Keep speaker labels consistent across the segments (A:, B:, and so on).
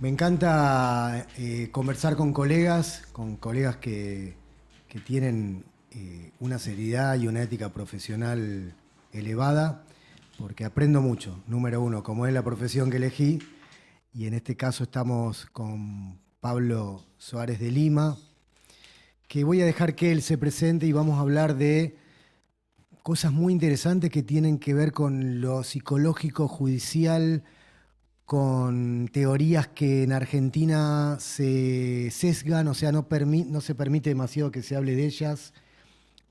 A: Me encanta conversar con colegas que tienen una seriedad y una ética profesional elevada, porque aprendo mucho. Número uno, como es la profesión que elegí, y en este caso estamos con Pablo Suárez de Lima, que voy a dejar que él se presente y vamos a hablar de cosas muy interesantes que tienen que ver con lo psicológico, judicial, con teorías que en Argentina se sesgan, o sea, no se permite demasiado que se hable de ellas.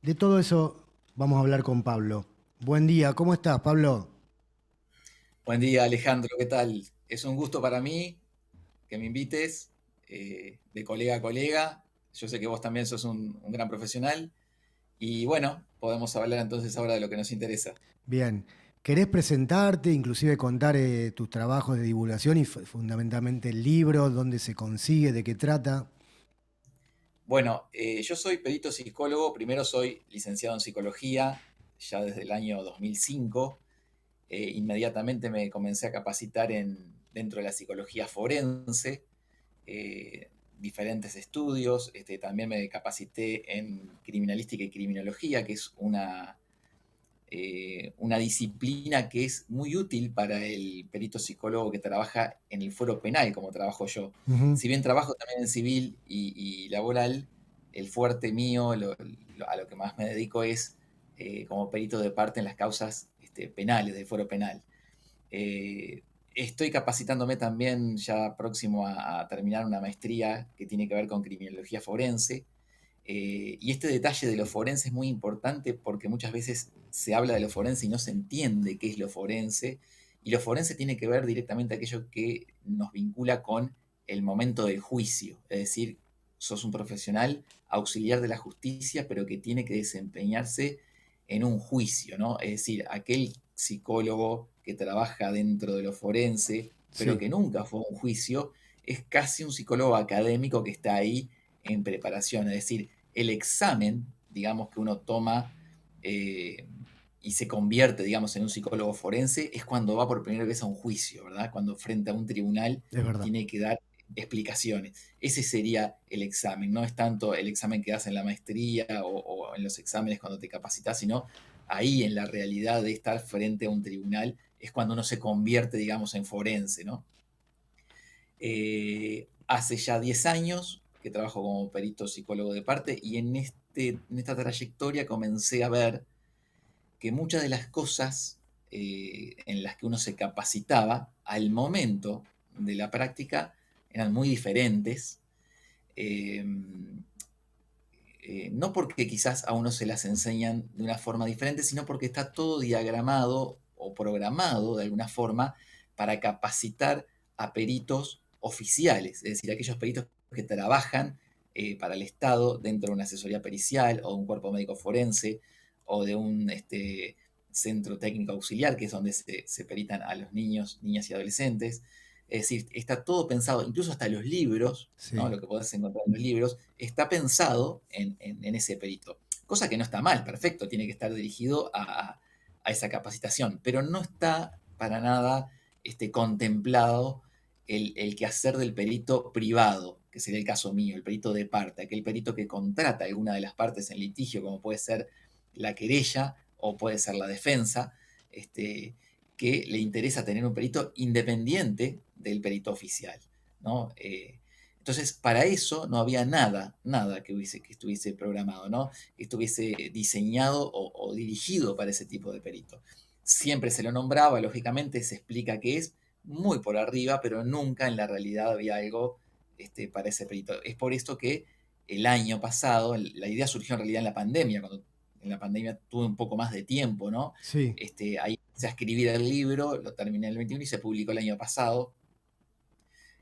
A: De todo eso vamos a hablar con Pablo. Buen día, ¿cómo estás, Pablo?
B: Buen día, Alejandro, ¿qué tal? Es un gusto para mí que me invites de colega a colega. Yo sé que vos también sos un gran profesional y bueno, podemos hablar entonces ahora de lo que nos interesa.
A: Bien, ¿querés presentarte, inclusive contar tus trabajos de divulgación y fundamentalmente el libro, dónde se consigue, de qué trata?
B: Bueno, yo soy perito psicólogo, primero soy licenciado en psicología ya desde el año 2005. Inmediatamente me comencé a capacitar dentro de la psicología forense, diferentes estudios. También me capacité en criminalística y criminología, que es una disciplina que es muy útil para el perito psicólogo que trabaja en el fuero penal, como trabajo yo.
A: Ujú.
B: Si bien trabajo también en civil y laboral, el fuerte mío, a lo que más me dedico es como perito de parte en las causas penales, del fuero penal. Eh, Estoy capacitándome también ya próximo a terminar una maestría que tiene que ver con criminología forense. Y este detalle de lo forense es muy importante porque muchas veces se habla de lo forense y no se entiende qué es lo forense. Y lo forense tiene que ver directamente aquello que nos vincula con el momento del juicio. Es decir, sos un profesional auxiliar de la justicia, pero que tiene que desempeñarse en un juicio, ¿no? Es decir, aquel psicólogo que trabaja dentro de lo forense, pero
A: Sí,
B: que nunca fue a un juicio, es casi un psicólogo académico que está ahí en preparación. Es decir, el examen, digamos, que uno toma eh, y se convierte, digamos, en un psicólogo forense, es cuando va por primera vez a un juicio, ¿verdad? Cuando frente a un tribunal
A: es verdad.
B: tiene que dar explicaciones. Ese sería el examen, no es tanto el examen que das en la maestría o en los exámenes cuando te capacitas, sino ahí en la realidad de estar frente a un tribunal es cuando uno se convierte, digamos, en forense, ¿no? Hace ya 10 años que trabajo como perito psicólogo de parte y en esta trayectoria comencé a ver que muchas de las cosas en las que uno se capacitaba al momento de la práctica eran muy diferentes. eh, no porque quizás a uno se las enseñan de una forma diferente, sino porque está todo diagramado o programado de alguna forma para capacitar a peritos oficiales, es decir, aquellos peritos que trabajan para el Estado dentro de una asesoría pericial o de un cuerpo médico forense o de un centro técnico auxiliar, que es donde se peritan a los niños, niñas y adolescentes. Es decir, está todo pensado, incluso hasta los libros, ¿no?
A: Sí,
B: Lo que podés encontrar en los libros, está pensado en ese perito. Cosa que no está mal, perfecto, tiene que estar dirigido a esa capacitación, pero no está para nada contemplado el quehacer del perito privado, que sería el caso mío, el perito de parte, aquel perito que contrata a alguna de las partes en litigio, como puede ser la querella o puede ser la defensa, este, que le interesa tener un perito independiente del perito oficial, ¿no? Entonces, para eso no había nada que estuviese programado, ¿no? Que estuviese diseñado o dirigido para ese tipo de perito. Siempre se lo nombraba, lógicamente se explica qué es, muy por arriba, pero nunca en la realidad había algo para ese perito. Es por esto que el año pasado, la idea surgió en realidad en la pandemia, cuando en la pandemia tuve un poco más de tiempo, ¿no?
A: sí.
B: Ahí empecé a escribir el libro, lo terminé en el 21 y se publicó el año pasado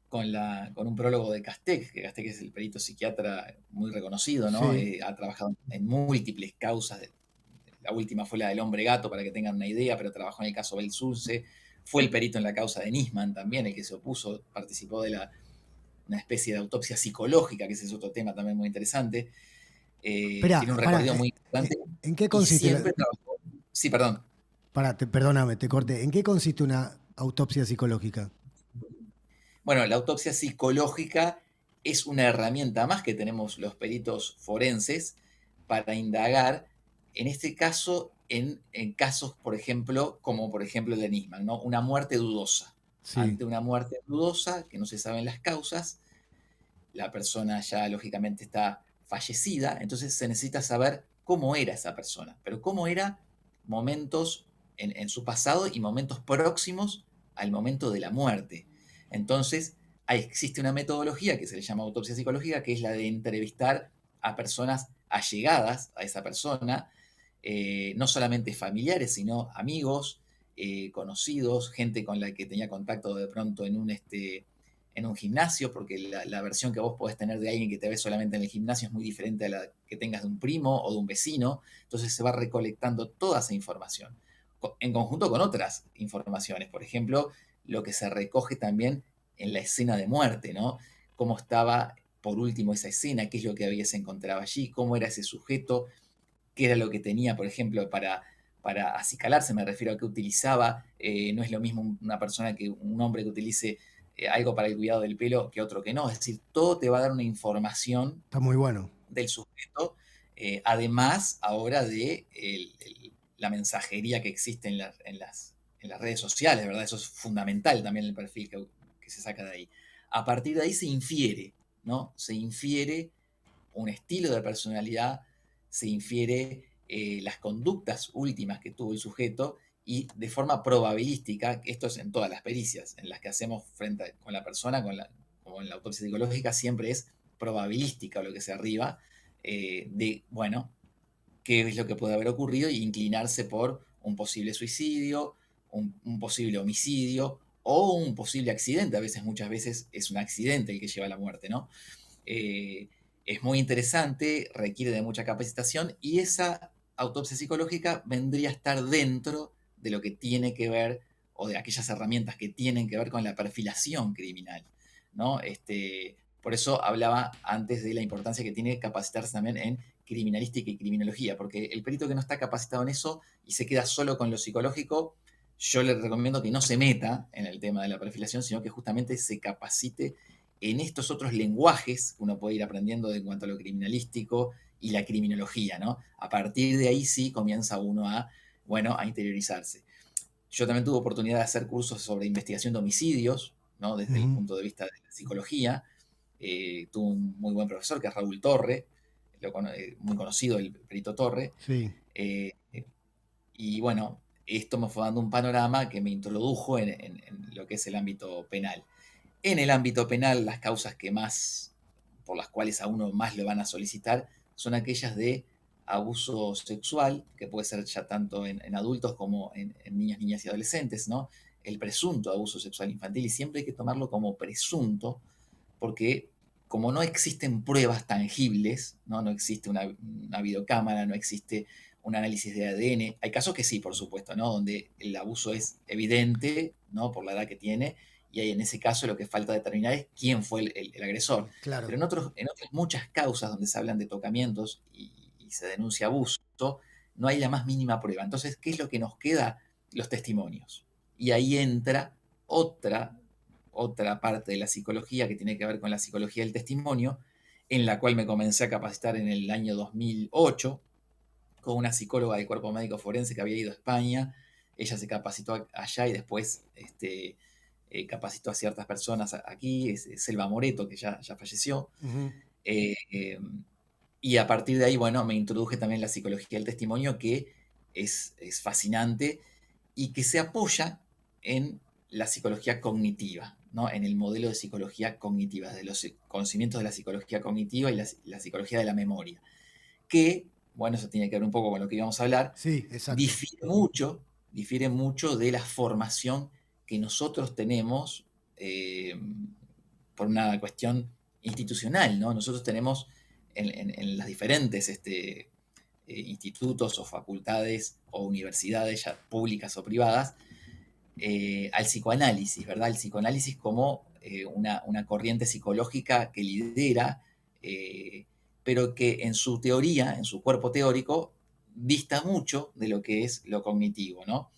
B: con un prólogo de Castec, que Castec es el perito psiquiatra muy reconocido, ¿no?
A: Sí.
B: Ha trabajado en múltiples causas. La última fue la del hombre gato, para que tengan una idea, pero trabajó en el caso Belsunce. Fue el perito en la causa de Nisman también, el que se opuso, participó de una especie de autopsia psicológica, que ese es otro tema también muy interesante.
A: Espera,
B: Tiene un
A: para,
B: recorrido muy importante
A: ¿en qué
B: y
A: consiste
B: siempre trabajó. Sí, perdón.
A: perdóname, te corté. ¿En qué consiste una autopsia psicológica?
B: Bueno, la autopsia psicológica es una herramienta más que tenemos los peritos forenses para indagar, en este caso, en casos, por ejemplo, como por ejemplo el de Nisman, ¿no? Una muerte dudosa.
A: Sí,
B: Ante una muerte dudosa, que no se saben las causas, la persona ya lógicamente está fallecida, entonces se necesita saber cómo era esa persona, pero cómo era momentos en su pasado y momentos próximos al momento de la muerte. Entonces, existe una metodología que se le llama autopsia psicológica, que es la de entrevistar a personas allegadas a esa persona, no solamente familiares, sino amigos, conocidos, gente con la que tenía contacto de pronto en un gimnasio, porque la versión que vos podés tener de alguien que te ve solamente en el gimnasio es muy diferente a la que tengas de un primo o de un vecino. Entonces se va recolectando toda esa información en conjunto con otras informaciones. Por ejemplo, lo que se recoge también en la escena de muerte, ¿no? Cómo estaba, por último, esa escena, qué es lo que había se encontraba allí, cómo era ese sujeto, qué era lo que tenía, por ejemplo, para acicalarse, me refiero a que utilizaba, no es lo mismo una persona que un hombre que utilice algo para el cuidado del pelo que otro que no, es decir, todo te va a dar una información
A: está muy bueno.
B: del sujeto, además ahora de la mensajería que existe en las redes sociales, ¿verdad? Eso es fundamental también en el perfil que se saca de ahí. A partir de ahí se infiere, ¿no? Se infiere un estilo de personalidad, se infiere las conductas últimas que tuvo el sujeto y de forma probabilística, esto es en todas las pericias, en las que hacemos con la persona, como en la autopsia psicológica, siempre es probabilística lo que se arriba, de, bueno, qué es lo que puede haber ocurrido y inclinarse por un posible suicidio, un posible homicidio o un posible accidente. A veces, muchas veces, es un accidente el que lleva a la muerte, ¿no? Eh, es muy interesante, requiere de mucha capacitación y esa autopsia psicológica vendría a estar dentro de lo que tiene que ver o de aquellas herramientas que tienen que ver con la perfilación criminal, ¿no? Por eso hablaba antes de la importancia que tiene capacitarse también en criminalística y criminología, porque el perito que no está capacitado en eso y se queda solo con lo psicológico, yo le recomiendo que no se meta en el tema de la perfilación, sino que justamente se capacite en estos otros lenguajes que uno puede ir aprendiendo en cuanto a lo criminalístico y la criminología, ¿no? A partir de ahí sí comienza uno a, bueno, a interiorizarse. Yo también tuve oportunidad de hacer cursos sobre investigación de homicidios, ¿no? Desde el
A: Ujú.
B: punto de vista de la psicología. Tuve un muy buen profesor que es Raúl Torre, muy conocido el perito Torre.
A: Sí.
B: Eh, y bueno, esto me fue dando un panorama que me introdujo en lo que es el ámbito penal. En el ámbito penal, las causas que más, por las cuales a uno más lo van a solicitar, son aquellas de abuso sexual, que puede ser ya tanto en adultos como en niñas, niñas y adolescentes, ¿no? El presunto abuso sexual infantil, y siempre hay que tomarlo como presunto, porque como no existen pruebas tangibles, no existe una videocámara, no existe un análisis de ADN, hay casos que sí, por supuesto, ¿no? Donde el abuso es evidente, ¿no? Por la edad que tiene, y ahí en ese caso lo que falta determinar es quién fue el agresor.
A: Claro.
B: Pero en otras muchas causas donde se hablan de tocamientos y se denuncia abuso, no hay la más mínima prueba. Entonces, ¿qué es lo que nos queda? Los testimonios. Y ahí entra otra otra parte de la psicología que tiene que ver con la psicología del testimonio, en la cual me comencé a capacitar en el año 2008 con una psicóloga del cuerpo médico forense que había ido a España. Ella se capacitó allá y después capacitó a ciertas personas aquí, es Selva Moreto, que ya falleció.
A: Ujú.
B: Eh, eh, y a partir de ahí, bueno, me introduje también la psicología del testimonio, que es fascinante y que se apoya en la psicología cognitiva, ¿no? En el modelo de psicología cognitiva, de los conocimientos de la psicología cognitiva y la psicología de la memoria, que, bueno, eso tiene que ver un poco con lo que íbamos a hablar,
A: Sí, exacto.
B: difiere mucho de la formación que nosotros tenemos eh, por una cuestión institucional, ¿no? Nosotros tenemos en las diferentes institutos o facultades o universidades, ya públicas o privadas, al psicoanálisis, ¿verdad? El psicoanálisis como una corriente psicológica que lidera, eh, pero que en su teoría, en su cuerpo teórico, dista mucho de lo que es lo cognitivo, ¿no?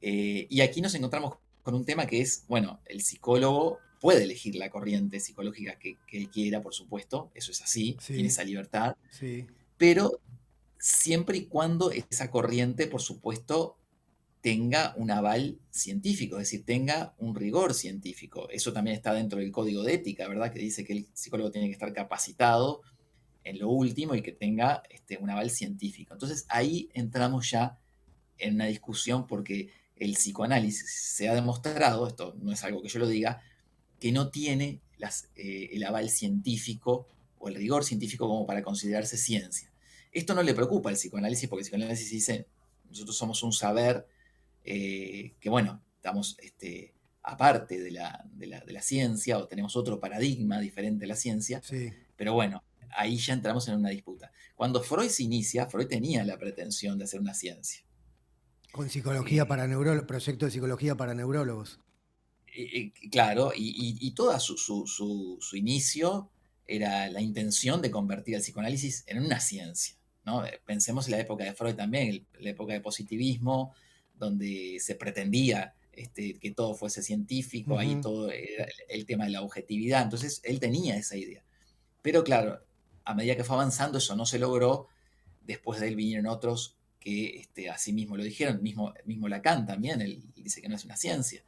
B: Y aquí nos encontramos con un tema que es, bueno, el psicólogo puede elegir la corriente psicológica que él quiera, por supuesto, eso es así, tiene
A: Sí,
B: esa libertad,
A: sí.
B: pero siempre y cuando esa corriente, por supuesto, tenga un aval científico, es decir, tenga un rigor científico. Eso también está dentro del código de ética, ¿verdad? Que dice que el psicólogo tiene que estar capacitado en lo último y que tenga un aval científico. Entonces ahí entramos ya en una discusión porque el psicoanálisis se ha demostrado, esto no es algo que yo lo diga, que no tiene el aval científico o el rigor científico como para considerarse ciencia. Esto no le preocupa al psicoanálisis porque el psicoanálisis dice, nosotros somos un saber que, bueno, estamos aparte de la ciencia o tenemos otro paradigma diferente a la ciencia,
A: Sí.
B: pero bueno, ahí ya entramos en una disputa. Cuando Freud se inicia, Freud tenía la pretensión de hacer una ciencia.
A: Con psicología
B: Eh,
A: para neurólogos, proyecto de psicología para neurólogos.
B: claro, y todo su inicio era la intención de convertir el psicoanálisis en una ciencia, ¿no? Pensemos en la época de Freud también, la época de positivismo, donde se pretendía que todo fuese científico, ahí
A: Ujú.
B: todo era el tema de la objetividad, entonces él tenía esa idea. Pero claro, a medida que fue avanzando eso no se logró, después de él vinieron otros que así mismo lo dijeron, mismo Lacan también, él dice que no es una ciencia,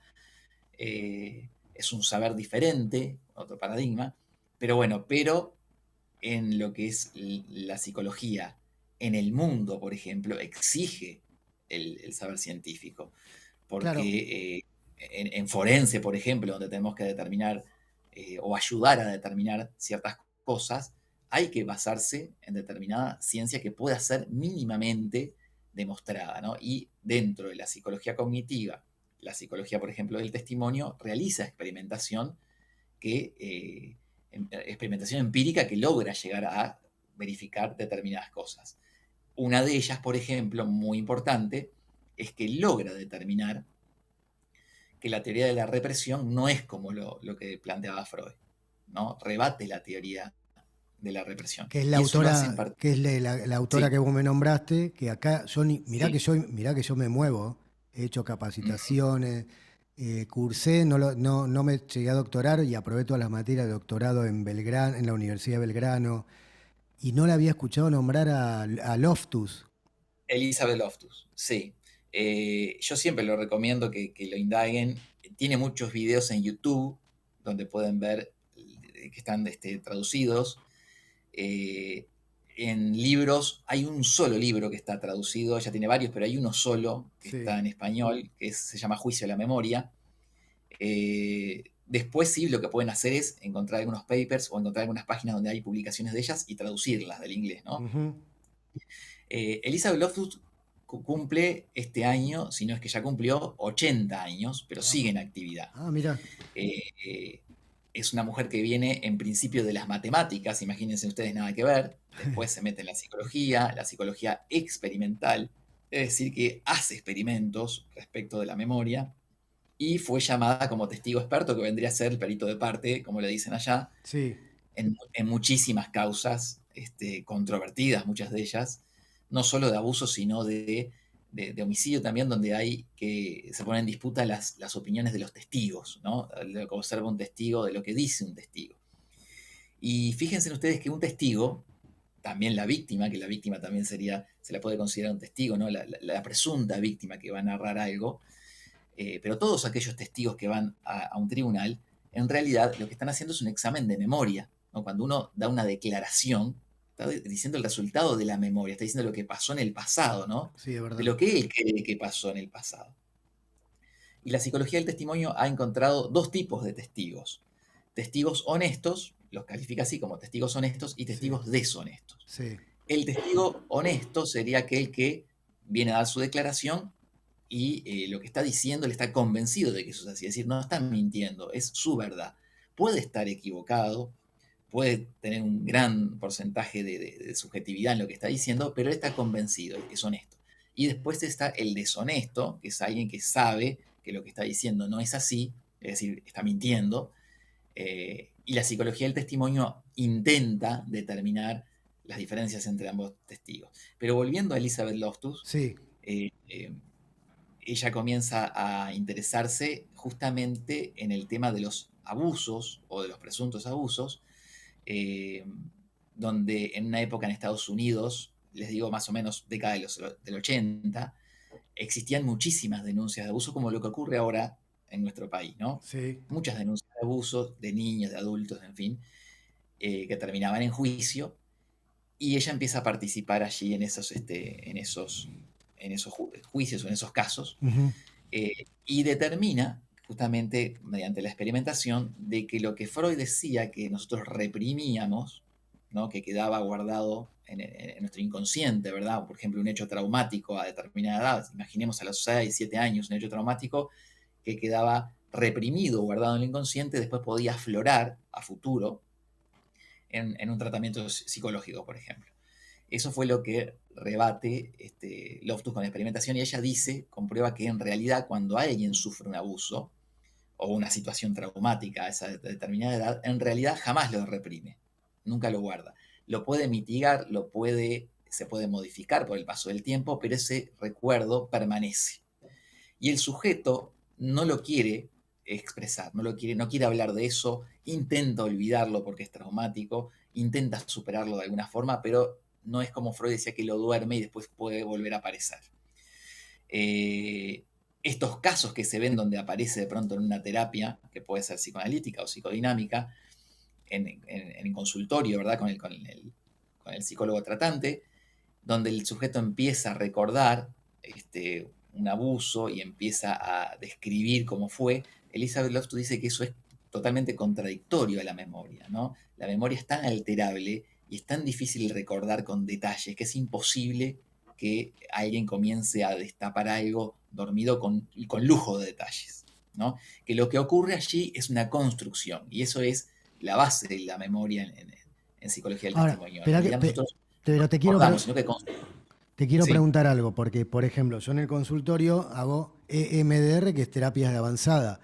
B: es un saber diferente, otro paradigma, pero bueno, pero en lo que es la psicología, en el mundo, por ejemplo, exige el saber científico,
A: Claro,
B: porque en forense, por ejemplo, donde tenemos que determinar o ayudar a determinar ciertas cosas, hay que basarse en determinada ciencia que pueda ser mínimamente demostrada, ¿no? Y dentro de la psicología cognitiva, la psicología, por ejemplo, del testimonio, realiza experimentación empírica que logra llegar a verificar determinadas cosas. Una de ellas, por ejemplo, muy importante, es que logra determinar que la teoría de la represión no es como lo que planteaba Freud, ¿no? Rebate la teoría de la represión.
A: que es la
B: Y eso lo hace en
A: autora,
B: parte.
A: que es la autora
B: Sí,
A: que vos me nombraste, que acá yo
B: sí.
A: mirá que yo me muevo, he hecho
B: Ujú.
A: capacitaciones, cursé, no me llegué a doctorar y aprobé todas las materias de doctorado en Belgrano, en la Universidad de Belgrano, y no la había escuchado nombrar a Loftus.
B: Elizabeth Loftus, sí. Yo siempre lo recomiendo que lo indaguen. Tiene muchos videos en YouTube donde pueden ver que están traducidos. Eh, en libros, hay un solo libro que está traducido, ya tiene varios, pero hay uno solo que
A: Sí.
B: está en español, se llama Juicio a la Memoria. Después sí, lo que pueden hacer es encontrar algunos papers o encontrar algunas páginas donde hay publicaciones de ellas y traducirlas del inglés, ¿no?
A: Ujú.
B: Elizabeth Loftus cumple este año, si no es que ya cumplió, 80 años, pero sigue
A: Apa.
B: en actividad.
A: Ah, mira.
B: Eh, eh, es una mujer que viene en principio de las matemáticas, imagínense ustedes nada que ver, después se mete en la psicología experimental, es decir, que hace experimentos respecto de la memoria, y fue llamada como testigo experto, que vendría a ser el perito de parte, como le dicen allá,
A: Sí.
B: en muchísimas causas controvertidas, muchas de ellas, no solo de abuso, sino de homicidio también, donde hay que se ponen en disputa las opiniones de los testigos, ¿no? De lo que observa un testigo, de lo que dice un testigo. Y fíjense ustedes que un testigo, también la víctima, que la víctima también se la puede considerar un testigo, ¿no? La presunta víctima que va a narrar algo, pero todos aquellos testigos que van a un tribunal, en realidad lo que están haciendo es un examen de memoria, ¿no? Cuando uno da una declaración, está diciendo el resultado de la memoria, está diciendo lo que pasó en el pasado, ¿no?
A: Sí, de
B: De
A: verdad.
B: lo que él cree que pasó en el pasado. Y la psicología del testimonio ha encontrado dos tipos de testigos. Testigos honestos, los califica así como testigos honestos, y
A: Sí,
B: testigos deshonestos.
A: sí.
B: El testigo honesto sería aquel que viene a dar su declaración y lo que está diciendo, él está convencido de que eso es así, es decir, no está mintiendo, es su verdad. Puede estar equivocado, puede tener un gran porcentaje de subjetividad en lo que está diciendo, pero él está convencido, es honesto. Y después está el deshonesto, que es alguien que sabe que lo que está diciendo no es así, es decir, está mintiendo, y la psicología del testimonio intenta determinar las diferencias entre ambos testigos. Pero volviendo a Elizabeth Loftus,
A: Sí.
B: eh, eh, ella comienza a interesarse justamente en el tema de los abusos o de los presuntos abusos, eh, donde en una época en Estados Unidos, les digo más o menos década del 80, existían muchísimas denuncias de abuso, como lo que ocurre ahora en nuestro país, ¿no?
A: Sí.
B: Muchas denuncias de abuso de niños, de adultos, en fin, que terminaban en juicio, y ella empieza a participar allí en esos juicios o en esos casos,
A: Ujú.
B: y determina, justamente mediante la experimentación, de que lo que Freud decía que nosotros reprimíamos, ¿no? Que quedaba guardado en nuestro inconsciente, ¿verdad? Por ejemplo, un hecho traumático a determinada edad, imaginemos a los 6, 7 años un hecho traumático que quedaba reprimido, guardado en el inconsciente, después podía aflorar a futuro en un tratamiento psicológico, por ejemplo. Eso fue lo que rebate Loftus con la experimentación, y ella dice, comprueba que en realidad cuando alguien sufre un abuso o una situación traumática a esa determinada edad, en realidad jamás lo reprime, nunca lo guarda. Lo puede mitigar, se puede modificar por el paso del tiempo, pero ese recuerdo permanece. Y el sujeto no lo quiere expresar, no quiere hablar de eso, intenta olvidarlo porque es traumático, intenta superarlo de alguna forma, pero no es como Freud decía, que lo duerme y después puede volver a aparecer. Eh, Estos casos que se ven donde aparece de pronto en una terapia, que puede ser psicoanalítica o psicodinámica, en consultorio, ¿verdad? Con el psicólogo tratante, donde el sujeto empieza a recordar un abuso y empieza a describir cómo fue. Elizabeth Loftus dice que eso es totalmente contradictorio a la memoria, ¿no? La memoria es tan alterable y es tan difícil recordar con detalles que es imposible que alguien comience a destapar algo dormido con lujo de detalles, ¿no? Que lo que ocurre allí es una construcción, y eso es la base de la memoria en psicología del
A: Ahora,
B: testimonio. En
A: espera
B: realidad nosotros
A: pero
B: no recordamos, sino que construimos.
A: te quiero
B: Sí,
A: preguntar algo, porque, por ejemplo, yo en el consultorio hago EMDR, que es terapias de avanzada,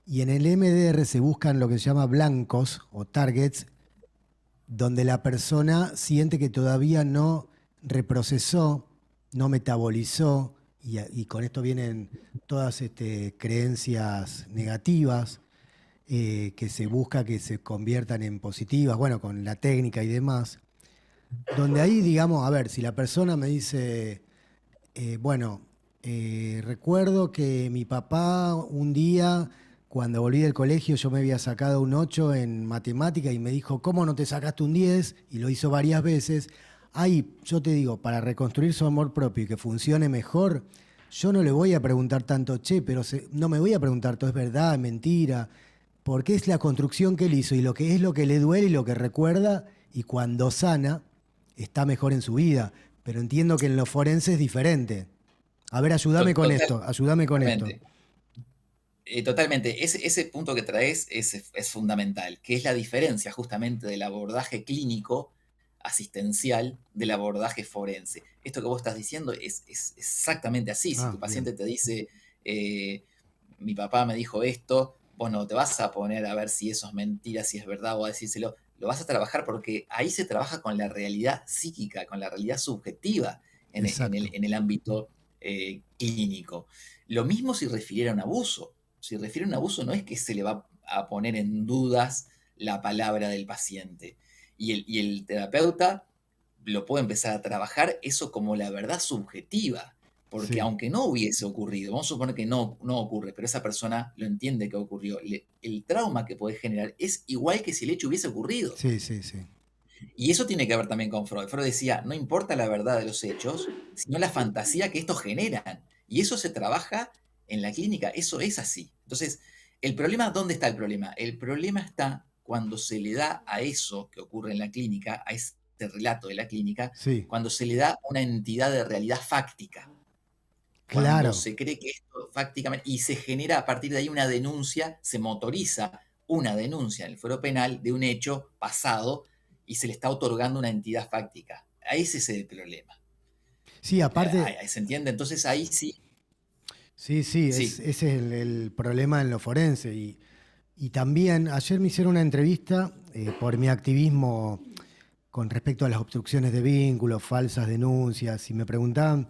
A: y en el EMDR se buscan lo que se llama blancos o targets, donde la persona siente que todavía no reprocesó, no metabolizó, y con esto vienen todas creencias negativas que se busca que se conviertan en positivas, bueno, con la técnica y demás, donde ahí, digamos, a ver, si la persona me dice, bueno, recuerdo que mi papá un día, cuando volví del colegio, yo me había sacado un 8 en matemática y me dijo, ¿cómo no te sacaste un 10? Y lo hizo varias veces. Ahí, yo te digo, para reconstruir su amor propio y que funcione mejor, yo no le voy a preguntar tanto, che, pero no me voy a preguntar todo es verdad, es mentira, porque es la construcción que él hizo y lo que es lo que le duele y lo que recuerda, y cuando sana, está mejor en su vida. Pero entiendo que en lo forense es diferente. A ver, ayúdame con esto, ayúdame con esto.
B: totalmente. Totalmente. Ese punto que traes es fundamental, que es la diferencia justamente del abordaje clínico asistencial del abordaje forense. Esto que vos estás diciendo es exactamente así. Si
A: Ah,
B: tu
A: bien.
B: paciente te dice, mi papá me dijo esto, vos no te vas a poner a ver si eso es mentira, si es verdad, o a decírselo. Lo vas a trabajar porque ahí se trabaja con la realidad psíquica, con la realidad subjetiva
A: Exacto.
B: en el ámbito clínico. Lo mismo si refiriera a un abuso. Si refiere a un abuso, no es que se le va a poner en dudas la palabra del paciente. Y el terapeuta lo puede empezar a trabajar eso como la verdad subjetiva, porque
A: Sí,
B: aunque no hubiese ocurrido, vamos a suponer que no ocurre, pero esa persona lo entiende que ocurrió, el trauma que puede generar es igual que si el hecho hubiese ocurrido.
A: sí, sí, sí.
B: Y eso tiene que ver también con Freud. Freud decía, no importa la verdad de los hechos, sino la fantasía que estos generan. Y eso se trabaja en la clínica, eso es así. Entonces, el problema, ¿dónde está el problema? El problema está cuando se le da a eso que ocurre en la clínica, a ese relato de la clínica,
A: Sí,
B: cuando se le da una entidad de realidad fáctica, cuando
A: claro.
B: se cree que esto fácticamente, y se genera a partir de ahí una denuncia, se motoriza una denuncia en el fuero penal de un hecho pasado y se le está otorgando una entidad fáctica. Ese es el problema.
A: Sí, aparte,
B: ¿Se entiende? Entonces ahí sí,
A: sí, sí,
B: sí,
A: ese es el problema en lo forense. Y también, ayer me hicieron una entrevista por mi activismo con respecto a las obstrucciones de vínculos, falsas denuncias, y me preguntaban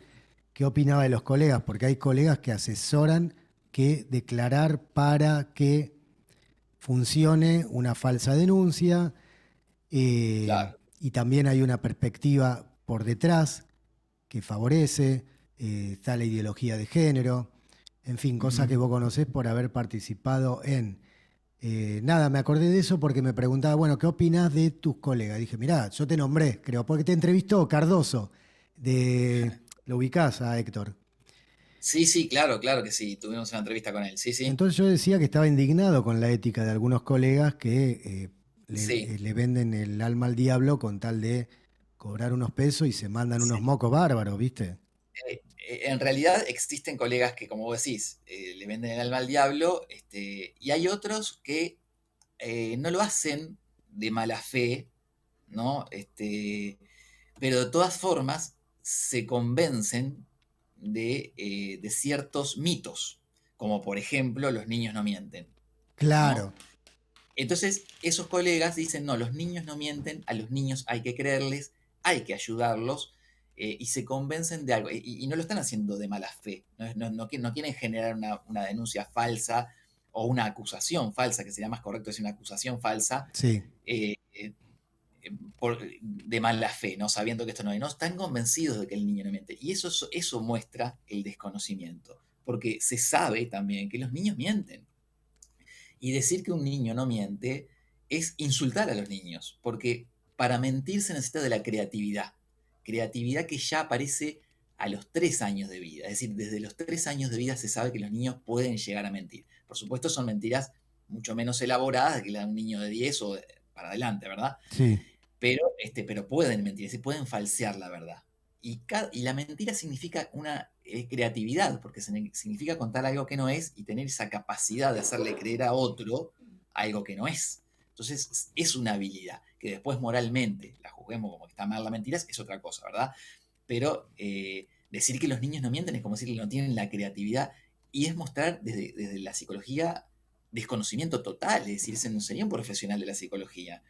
A: qué opinaba de los colegas, porque hay colegas que asesoran que declarar para que funcione una falsa denuncia.
B: Claro.
A: Y también hay una perspectiva por detrás que favorece, está la ideología de género, en fin, cosas que
B: Ujú.
A: vos conocés por haber participado en. Nada, me acordé de eso porque me preguntaba, bueno, ¿qué opinás de tus colegas? Dije, mirá, yo te nombré, creo, porque te entrevistó Cardoso, lo ubicás a Héctor.
B: Sí, sí, claro, claro que sí. Tuvimos una entrevista con él. Sí, sí.
A: Entonces yo decía que estaba indignado con la ética de algunos colegas que
B: Sí.
A: le venden el alma al diablo con tal de cobrar unos pesos y se mandan unos mocos bárbaros, ¿viste?
B: En realidad existen colegas que, como vos decís, le venden el alma al diablo, y hay otros que no lo hacen de mala fe, ¿no? Pero de todas formas se convencen de ciertos mitos, como por ejemplo los niños no mienten, ¿no?
A: Claro,
B: Entonces esos colegas dicen, no, los niños no mienten, a los niños hay que creerles, hay que ayudarlos, y se convencen de algo, y no lo están haciendo de mala fe, no quieren generar una denuncia falsa o una acusación falsa, que sería más correcto decir una acusación falsa,
A: sí.
B: eh, eh, de mala fe, ¿no? Sabiendo que esto no hay. No están convencidos de que el niño no miente. Y eso muestra el desconocimiento, porque se sabe también que los niños mienten. Y decir que un niño no miente es insultar a los niños, porque para mentir se necesita de la creatividad. Creatividad que ya aparece a los 3 años de vida. Es decir, desde los 3 años de vida se sabe que los niños pueden llegar a mentir. Por supuesto, son mentiras mucho menos elaboradas que la de un niño de 10 o para adelante, ¿verdad?
A: Sí.
B: Pero pueden mentir, sí, pueden falsear la verdad. Y la mentira significa una creatividad, porque significa contar algo que no es y tener esa capacidad de hacerle creer a otro algo que no es. Entonces, es una habilidad, que después moralmente la juzguemos como que está mal la mentira, es otra cosa, ¿verdad? Pero decir que los niños no mienten es como decir que no tienen la creatividad y es mostrar desde la psicología desconocimiento total, es decir, ese no sería un profesional de la psicología.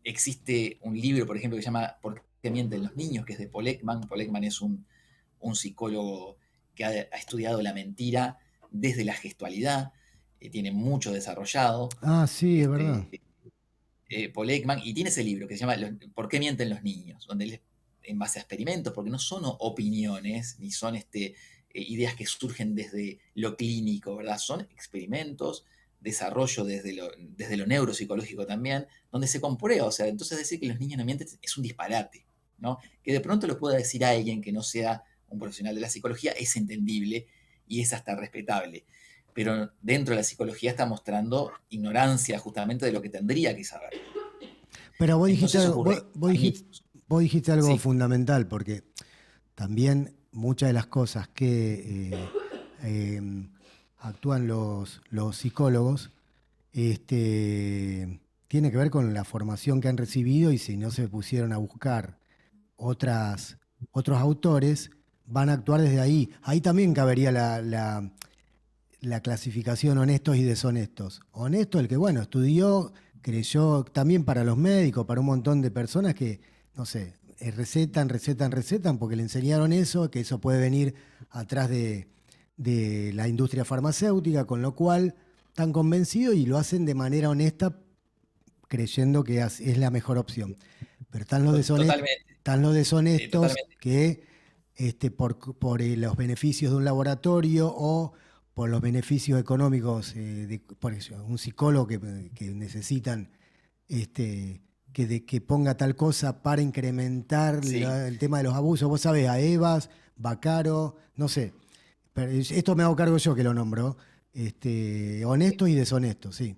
B: Existe un libro, por ejemplo, que se llama ¿Por qué mienten los niños?, que es de Paul Ekman. Paul Ekman es un psicólogo que ha estudiado la mentira desde la gestualidad, tiene mucho desarrollado,
A: Ah, sí, es verdad.
B: este, Paul Ekman, y tiene ese libro que se llama ¿Por qué mienten los niños?, donde él, en base a experimentos, porque no son opiniones, ni son ideas que surgen desde lo clínico, ¿verdad? Son experimentos, desarrollo desde lo neuropsicológico también, donde se comprueba, o sea, entonces decir que los niños no mienten es un disparate, ¿no? Que de pronto lo pueda decir a alguien que no sea un profesional de la psicología es entendible y es hasta respetable, pero dentro de la psicología está mostrando ignorancia justamente de lo que tendría que saber.
A: Pero vos dijiste
B: Entonces
A: algo,
B: ocurre a mitos.
A: vos dijiste algo
B: Sí,
A: fundamental, porque también muchas de las cosas que actúan los psicólogos tiene que ver con la formación que han recibido y si no se pusieron a buscar otras, otros autores, van a actuar desde ahí. Ahí también cabería la clasificación honestos y deshonestos. Honesto el que, bueno, estudió, creyó, también para los médicos, para un montón de personas que, no sé, recetan porque le enseñaron eso, que eso puede venir atrás de la industria farmacéutica, con lo cual están convencidos y lo hacen de manera honesta, creyendo que es la mejor opción. Pero
B: totalmente,
A: están los deshonestos
B: totalmente.
A: que por los beneficios de un laboratorio o por los beneficios económicos, por eso, un psicólogo que necesitan que ponga tal cosa para incrementar
B: Sí,
A: el tema de los abusos. Vos sabés, a Evas, Bacaro, no sé. Pero esto me hago cargo yo que lo nombro. Honestos y deshonestos, sí.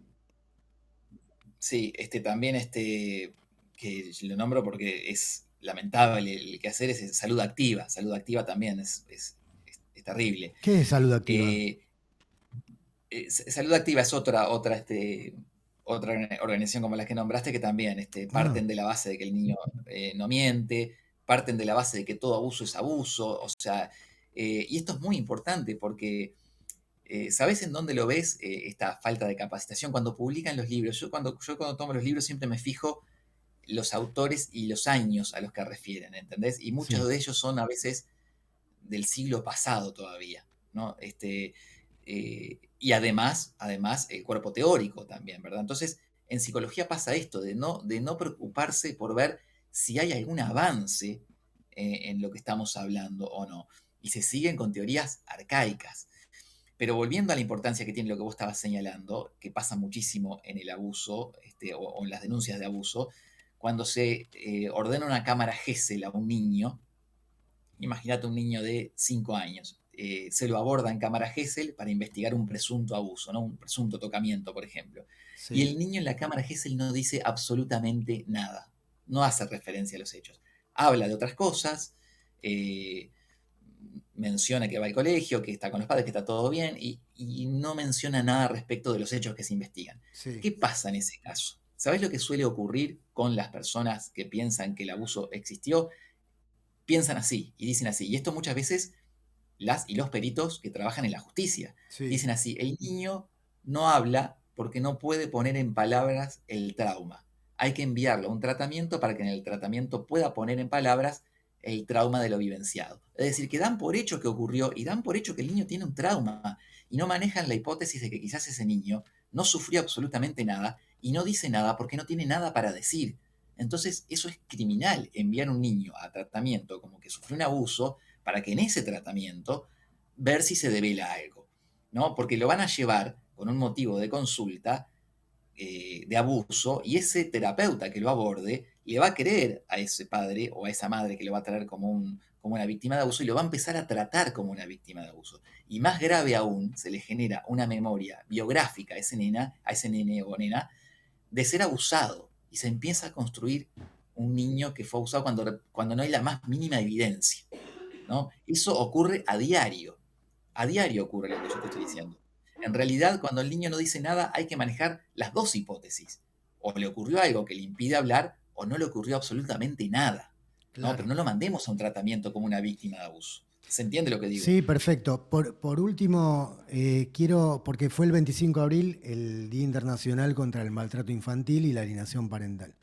B: sí, también que lo nombro porque es lamentable el que hacer es salud activa. Salud activa también es terrible.
A: ¿Qué es salud activa?
B: Eh, Salud Activa es otra organización como la que nombraste que también
A: Ah,
B: parten de la base de que el niño no miente, parten de la base de que todo abuso es abuso, o sea, y esto es muy importante porque ¿sabes en dónde lo ves esta falta de capacitación? Cuando publican los libros. Yo cuando tomo los libros siempre me fijo los autores y los años a los que refieren, ¿entendés? Y muchos
A: sí.
B: de ellos son a veces del siglo pasado todavía, ¿no? y además el cuerpo teórico también, ¿verdad? Entonces, en psicología pasa esto, de no preocuparse por ver si hay algún avance en lo que estamos hablando o no. Y se siguen con teorías arcaicas. Pero volviendo a la importancia que tiene lo que vos estabas señalando, que pasa muchísimo en el abuso o en las denuncias de abuso, cuando se ordena una cámara Gesell a un niño, imagínate un niño de 5 años, se lo aborda en cámara Gesell para investigar un presunto abuso, ¿no? Un presunto tocamiento, por ejemplo. Y
A: Sí,
B: el niño en la cámara Gesell no dice absolutamente nada, no hace referencia a los hechos. Habla de otras cosas, eh, menciona que va al colegio, que está con los padres, que está todo bien, y no menciona nada respecto de los hechos que se investigan.
A: sí,
B: ¿Qué pasa en ese caso? ¿Sabes lo que suele ocurrir con las personas que piensan que el abuso existió? Piensan así y dicen así. Y esto muchas veces las y los peritos que trabajan en la justicia
A: sí,
B: dicen así, el niño no habla porque no puede poner en palabras el trauma. Hay que enviarlo a un tratamiento para que en el tratamiento pueda poner en palabras el trauma de lo vivenciado. Es decir, que dan por hecho que ocurrió y dan por hecho que el niño tiene un trauma y no manejan la hipótesis de que quizás ese niño no sufrió absolutamente nada y no dice nada porque no tiene nada para decir. Entonces, eso es criminal, enviar a un niño a tratamiento como que sufrió un abuso para que en ese tratamiento ver si se devela algo, ¿no? Porque lo van a llevar con un motivo de consulta de abuso y ese terapeuta que lo aborde le va a creer a ese padre o a esa madre que lo va a traer como una víctima de abuso y lo va a empezar a tratar como una víctima de abuso. Y más grave aún, se le genera una memoria biográfica a ese nene o nena de ser abusado y se empieza a construir un niño que fue abusado cuando no hay la más mínima evidencia, ¿no? Eso ocurre a diario ocurre lo que yo te estoy diciendo. En realidad, cuando el niño no dice nada, hay que manejar las dos hipótesis. O le ocurrió algo que le impide hablar, o no le ocurrió absolutamente nada, ¿no? Pero
A: claro.
B: no lo mandemos a un tratamiento como una víctima de abuso. ¿Se entiende lo que digo?
A: Sí, perfecto. Por último, quiero, porque fue el 25 de abril, el Día Internacional contra el Maltrato Infantil y la Alienación Parental.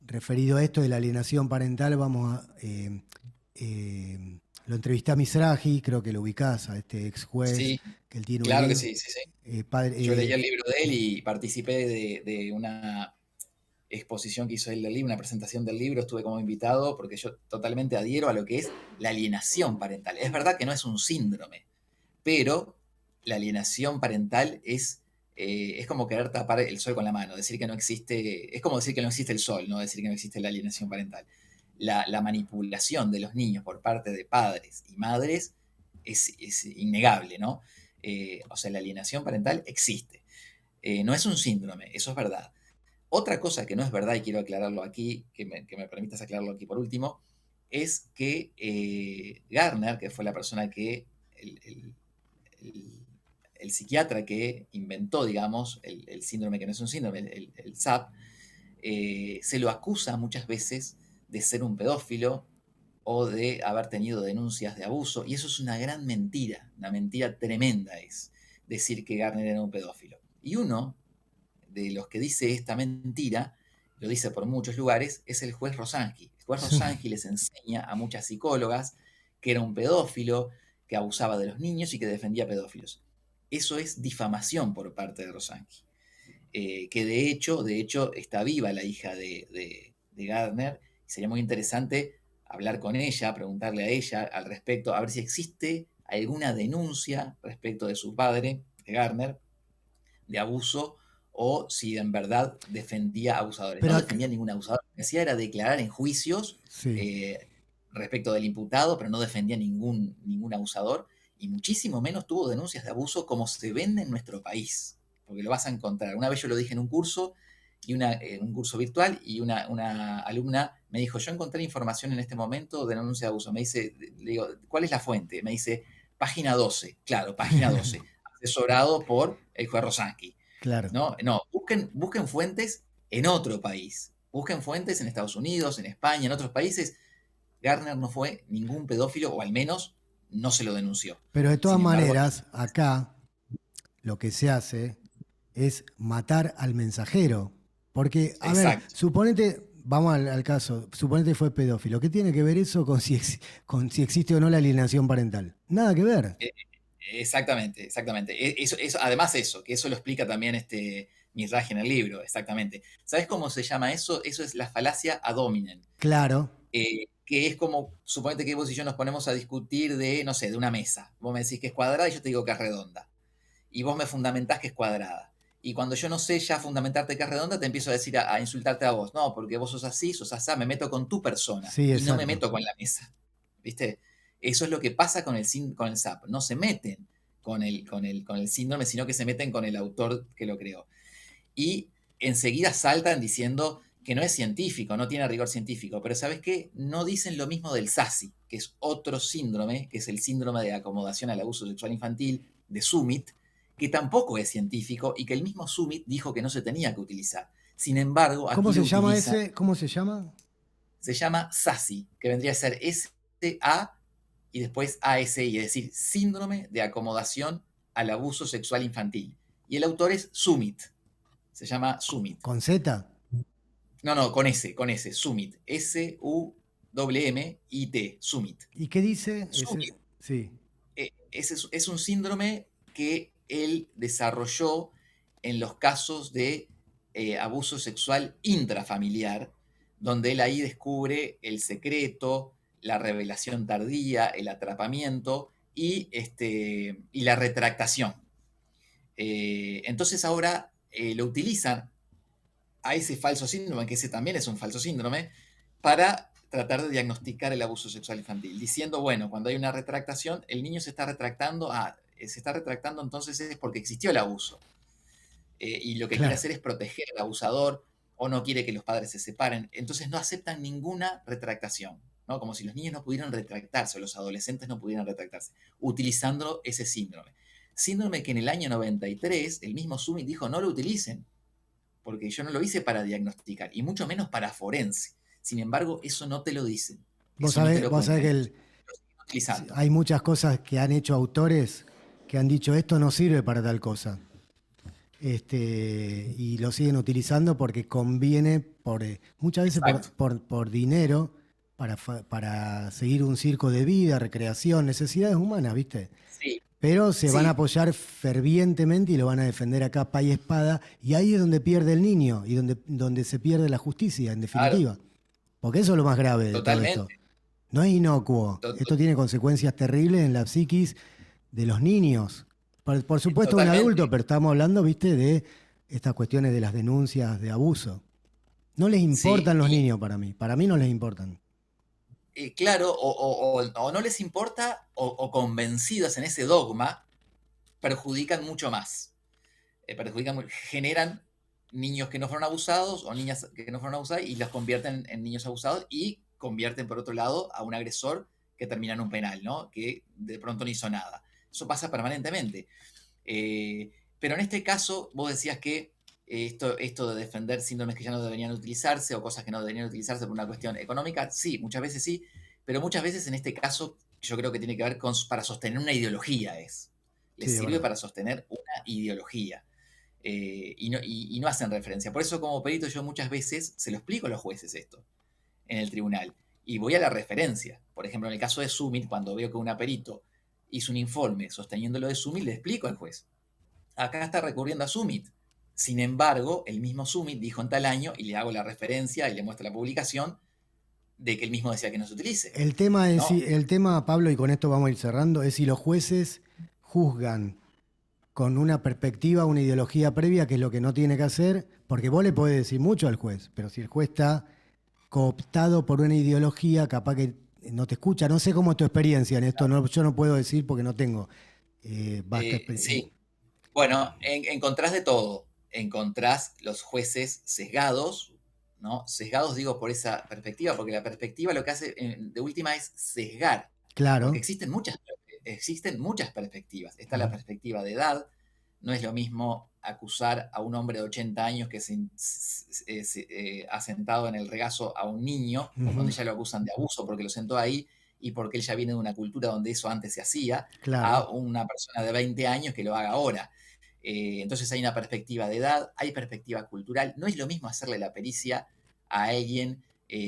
A: Referido a esto de la alienación parental, lo entrevisté a Misraji, creo que lo ubicás, a este ex juez,
B: Sí,
A: que él tiene un
B: claro que
A: libro.
B: sí, sí, sí.
A: Padre,
B: Yo leí el libro de él y participé de una exposición que hizo él del libro, una presentación del libro, estuve como invitado porque yo totalmente adhiero a lo que es la alienación parental. Es verdad que no es un síndrome, pero la alienación parental es como querer tapar el sol con la mano, decir que no existe, es como decir que no existe el sol, no decir que no existe la alienación parental. La manipulación de los niños por parte de padres y madres es innegable, ¿no? O sea, la alienación parental existe. No es un síndrome, eso es verdad. Otra cosa que no es verdad, y quiero aclararlo aquí, que me permitas aclararlo aquí por último, es que Garner, que fue la persona que, el- el psiquiatra que inventó, digamos, el síndrome que no es un síndrome, el SAP, se lo acusa muchas veces de ser un pedófilo o de haber tenido denuncias de abuso, y eso es una mentira tremenda es decir que Garner era un pedófilo. Y uno de los que dice esta mentira, lo dice por muchos lugares, es el juez Rosanji. El juez
A: Sí,
B: Rosanji les enseña a muchas psicólogas que era un pedófilo, que abusaba de los niños y que defendía pedófilos. Eso es difamación por parte de Rosanji. Que de hecho, está viva la hija de Gardner. Sería muy interesante hablar con ella, preguntarle a ella al respecto, a ver si existe alguna denuncia respecto de su padre, de Gardner, de abuso o si en verdad defendía abusadores.
A: pero
B: No defendía ningún abusador, lo que hacía era declarar en juicios
A: sí.
B: eh, respecto del imputado, pero no defendía ningún abusador y muchísimo menos tuvo denuncias de abuso como se vende en nuestro país, porque lo vas a encontrar. Una vez yo lo dije en un curso, un curso virtual y una alumna me dijo, yo encontré información en este momento de denuncia de abuso. Me dice, le digo, ¿cuál es la fuente? Me dice, página 12, claro, página 12, asesorado por el juez Rosanqui.
A: Claro.
B: No, no, busquen fuentes en otro país. Busquen fuentes en Estados Unidos, en España, en otros países. Garner no fue ningún pedófilo, o al menos no se lo denunció.
A: Pero de todas
B: Sin embargo,
A: maneras, acá lo que se hace es matar al mensajero. Porque, a ver,
B: exacto.
A: suponete, vamos al caso, suponete fue pedófilo. ¿Qué tiene que ver eso con si existe o no la alienación parental? Nada que ver.
B: Exactamente, exactamente. Además eso, que eso lo explica también Mizrahi en el libro, exactamente. ¿Sabes cómo se llama eso? Eso es la falacia ad hominem.
A: Claro.
B: Que es como, suponete que vos y yo nos ponemos a discutir de, no sé, de una mesa. Vos me decís que es cuadrada y yo te digo que es redonda. Y vos me fundamentás que es cuadrada. Y cuando yo no sé ya fundamentarte que es redonda, te empiezo a decir, a insultarte a vos. No, porque vos sos así, sos asá, me meto con tu persona
A: Sí,
B: y no me
A: exacto.
B: meto con la mesa. ¿Viste? Eso es lo que pasa con el SAP. No se meten con el síndrome, sino que se meten con el autor que lo creó. Y enseguida saltan diciendo que no es científico, no tiene rigor científico. Pero ¿sabes qué? No dicen lo mismo del SASI, que es otro síndrome, que es el síndrome de acomodación al abuso sexual infantil de Summit, que tampoco es científico y que el mismo Summit dijo que no se tenía que utilizar. Sin embargo,
A: ¿Cómo
B: aquí lo
A: se llama
B: utilizan.
A: ese? ¿Cómo se llama?
B: Se llama SASI, que vendría a ser S-A y después ASI, es decir, síndrome de acomodación al abuso sexual infantil. Y el autor es Summit, se llama Summit.
A: ¿Con Z?
B: No, no, con S, Summit. S-U-M-M-I-T, Summit.
A: ¿Y qué dice?
B: Summit
A: Sí.
B: es un síndrome que él desarrolló en los casos de abuso sexual intrafamiliar, donde él ahí descubre el secreto, la revelación tardía, el atrapamiento y la retractación. Entonces ahora lo utilizan a ese falso síndrome, que ese también es un falso síndrome, para tratar de diagnosticar el abuso sexual infantil, diciendo, bueno, cuando hay una retractación, el niño se está retractando, se está retractando, entonces es porque existió el abuso. Y lo que quiere
A: Claro.
B: hacer es proteger al abusador o no quiere que los padres se separen, entonces no aceptan ninguna retractación, ¿no? Como si los niños no pudieran retractarse o los adolescentes no pudieran retractarse, utilizando ese síndrome. Síndrome que en el año 93 el mismo Summit dijo no lo utilicen, porque yo no lo hice para diagnosticar, y mucho menos para forense. Sin embargo, eso no te lo dicen, eso no te lo
A: Vos sabés
B: cuentan,
A: que
B: entonces lo siguen utilizando.
A: hay muchas cosas que han hecho autores que han dicho esto no sirve para tal cosa. Y lo siguen utilizando porque conviene muchas veces
B: Exacto,
A: por dinero, para seguir un circo de vida, recreación, necesidades humanas, ¿viste?
B: sí,
A: Pero se van a
B: sí,
A: apoyar fervientemente y lo van a defender a capa y espada, y ahí es donde pierde el niño y donde se pierde la justicia, en
B: claro,
A: definitiva. Porque eso es lo más grave de todo esto.
B: totalmente.
A: No es inocuo.
B: To-
A: Esto
B: to-
A: tiene consecuencias terribles en la psiquis de los niños. Por supuesto, un adulto,
B: Totalmente.
A: pero estamos hablando, viste, de estas cuestiones de las denuncias de abuso. No les
B: Sí,
A: importan los
B: y
A: niños para mí. Para mí no les importan.
B: claro, o no les importa, o convencidos en ese dogma, perjudican mucho más. Generan niños que no fueron abusados o niñas que no fueron abusadas y los convierten en niños abusados y convierten, por otro lado, a un agresor que termina en un penal, ¿no? Que de pronto no hizo nada. Eso pasa permanentemente. Eh, pero en este caso, vos decías que esto de defender síndromes que ya no deberían utilizarse o cosas que no deberían utilizarse por una cuestión económica, sí, pero muchas veces en este caso yo creo que tiene que ver con para sostener una ideología les
A: Sí, de
B: sirve
A: verdad.
B: para sostener una ideología y no hacen referencia. Por eso como perito yo muchas veces se lo explico a los jueces esto en el tribunal y voy a la referencia. Por ejemplo, en el caso de Sumit, cuando veo que una perito hizo un informe sosteniendo lo de Sumit, le explico al juez acá está recurriendo a Summit. Sin embargo, el mismo Summit dijo en tal año, y le hago la referencia y le muestro la publicación, de que él mismo decía que no se utilice. ¿No?
A: El tema, Pablo, y con esto vamos a ir cerrando, es si los jueces juzgan con una perspectiva, una ideología previa, que es lo que no tiene que hacer, porque vos le podés decir mucho al juez, pero si el juez está cooptado por una ideología, capaz que no te escucha. No sé cómo es tu experiencia en esto, yo no puedo decir porque no tengo vasta experiencia.
B: Sí. Bueno, encontrás de todo. Encontrás los jueces sesgados, ¿no? Sesgados digo por esa perspectiva, porque la perspectiva lo que hace de última es sesgar, porque
A: Claro.
B: existen muchas perspectivas. Está la
A: Ujú,
B: perspectiva de edad, no es lo mismo acusar a un hombre de 80 años que ha sentado en el regazo a un niño, donde
A: ujú,
B: ya lo acusan de abuso porque lo sentó ahí y porque él ya viene de una cultura donde eso antes se hacía,
A: claro.
B: a una persona de 20 años que lo haga ahora. Entonces hay una perspectiva de edad, hay perspectiva cultural. No es lo mismo hacerle la pericia a alguien,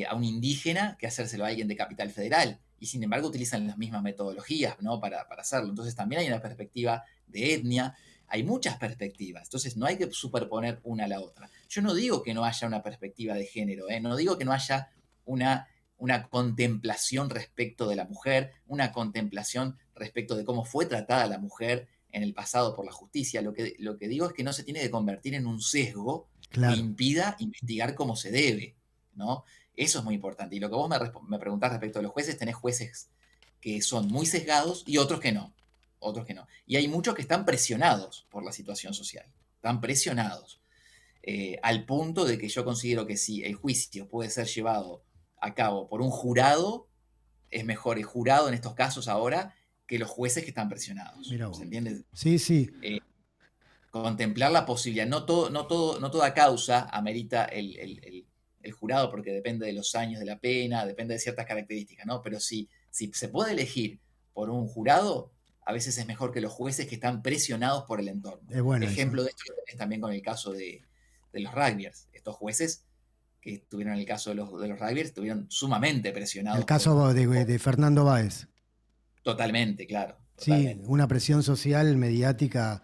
B: a un indígena, que hacérselo a alguien de Capital Federal. y sin embargo utilizan las mismas metodologías, ¿no? para hacerlo. Entonces también hay una perspectiva de etnia, hay muchas perspectivas, entonces no hay que superponer una a la otra. Yo no digo que no haya una perspectiva de género, ¿eh? No digo que no haya una contemplación respecto de la mujer, una contemplación respecto de cómo fue tratada la mujer en el pasado por la justicia. Lo que digo es que no se tiene que convertir en un sesgo que
A: Claro.
B: impida investigar como se debe, ¿no? Eso es muy importante. Y lo que vos me preguntás respecto de los jueces, tenés jueces que son muy sesgados y otros que no. Otros que no. Y hay muchos que están presionados por la situación social. Están presionados. Al punto de que yo considero que si el juicio puede ser llevado a cabo por un jurado, es mejor el jurado en estos casos ahora que los jueces que están presionados.
A: Mira
B: ¿Se
A: vos.
B: entiende?
A: Sí, sí.
B: Eh, Contemplar la posibilidad. No toda causa amerita el jurado porque depende de los años de la pena, depende de ciertas características, ¿no? Pero si se puede elegir por un jurado, a veces es mejor que los jueces que están presionados por el entorno.
A: Es bueno eso.
B: Ejemplo de esto lo tenés también con el caso de los rugbyers. Estos jueces que tuvieron el caso de los rugbyers estuvieron sumamente
A: El
B: presionados
A: caso de Fernando Báez.
B: totalmente, claro,
A: Sí,
B: totalmente,
A: una presión social, mediática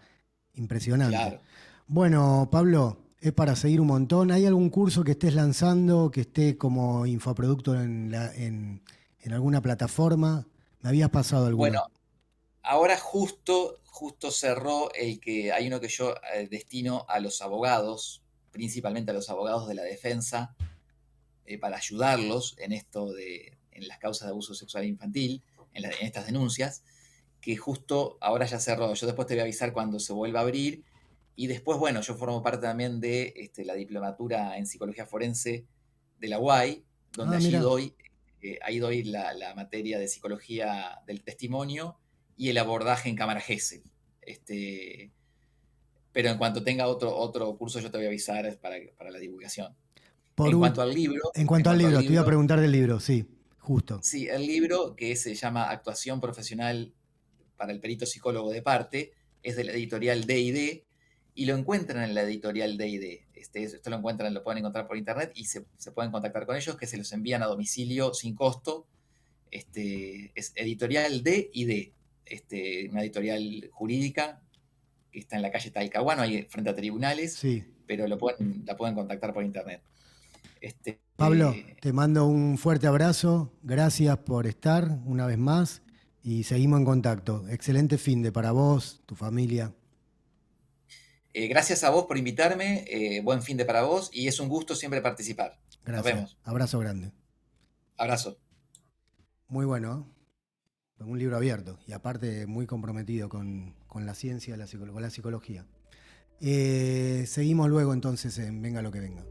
A: impresionante.
B: claro.
A: Bueno, Pablo, es para seguir un montón. ¿Hay algún curso que estés lanzando que esté como infoproducto en alguna plataforma? Me habías pasado
B: Bueno,
A: alguno.
B: ahora justo cerró el que hay uno que yo destino a los abogados, principalmente a los abogados de la defensa, para ayudarlos en las causas de abuso sexual infantil, en estas denuncias, que justo ahora ya cerró. Yo después te voy a avisar cuando se vuelva a abrir. Y después, bueno, yo formo parte también de la diplomatura en psicología forense de la UAI, donde
A: Ah,
B: allí
A: mira.
B: ahí doy la materia de psicología del testimonio y el abordaje en cámara Gesell. Pero en cuanto tenga otro curso, yo te voy a avisar para la divulgación.
A: Por
B: En
A: ult-
B: cuanto al libro,
A: en
B: en
A: cuanto al
B: cuanto al
A: libro, te iba a
B: libro,
A: preguntar del libro, sí, justo.
B: sí, el libro que se llama Actuación Profesional para el Perito Psicólogo de Parte es de la editorial D&D y lo encuentran en la editorial D&D. Esto lo encuentran, lo pueden encontrar por internet y se pueden contactar con ellos que se los envían a domicilio sin costo. Es editorial D&D, una editorial jurídica que está en la calle Talcahuano, ahí frente a tribunales,
A: Sí.
B: pero la pueden contactar por internet. Este,
A: Pablo, te mando un fuerte abrazo. Gracias por estar una vez más y seguimos en contacto. Excelente fin de para vos, tu familia.
B: Gracias a vos por invitarme, buen fin de para vos y es un gusto siempre participar. Nos
A: Gracias.
B: vemos.
A: Abrazo grande.
B: Abrazo.
A: Muy bueno, ¿eh? Un libro abierto y aparte muy comprometido con la ciencia, con la psicología. Seguimos luego entonces en Venga lo que venga.